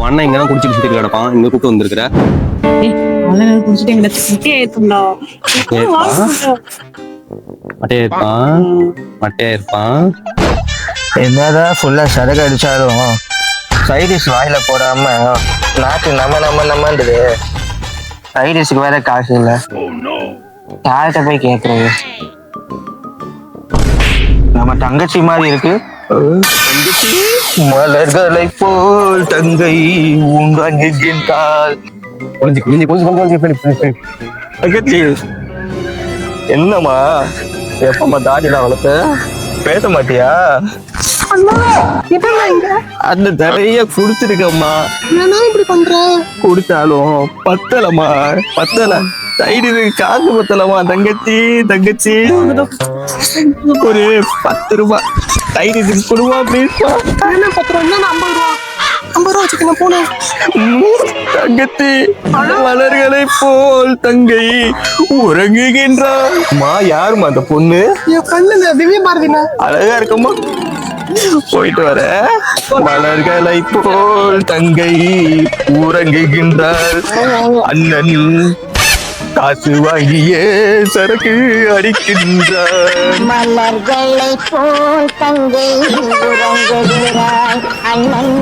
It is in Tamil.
அண்ணன் இங்கதான் குடிச்சிட்டு சுத்திட்டு கிடப்பான், இங்க கூப்பிட்டு வந்திருக்கிற. குடிச்சிட்டு எங்களை மட்டையா ஏத்துண்டா. மட்டையா இருப்பான், மட்டையா இருப்பான். என்னதான் ஃபுல்லா சரக்கு அடிச்சாலும் சைடிஷ் வாயில போடாம நாக்கு நம்மன்றது. சைடிஷுக்கு வேற காசு இல்ல, யார்கிட்ட போய் கேக்குறது? நம்ம தங்கச்சி மாதிரி இருக்கு. தங்கச்சி மலர்களை போல் தங்கை உங்கால் தங்கச்சி என்னம்மா எப்பமா தாடிலாம் வளர்த்த பேச மாட்டியா? அந்த நிறைய குடிச்சிருக்கம்மா, இப்படி பண்ற குடிச்சாலும் பத்தலமா பத்தல சைடு காசு பத்தலமா தங்கச்சி. தங்கச்சி ஒரு 10 ரூபாய் சைடு கொடுமா ப்ளீஸ்மா. 10 ரூபா 50 ரூபா வச்சுக்கணும் போனேன். தங்கச்சி மலர்களை போல் தங்கை உறங்குகின்றார். யாருமா அந்த பொண்ணு? என் கண்ணு திவ்ய பாரதினா அழகா இருக்கம்மா. போயிட்டு வர. மலர்களை போல் தங்கை உறங்குகின்றார். அண்ணன் காசு வாங்கியே சரக்கு அடிக்கின்றார். மலர்களை போல் தங்கை உறங்குகிறார் அண்ணன்.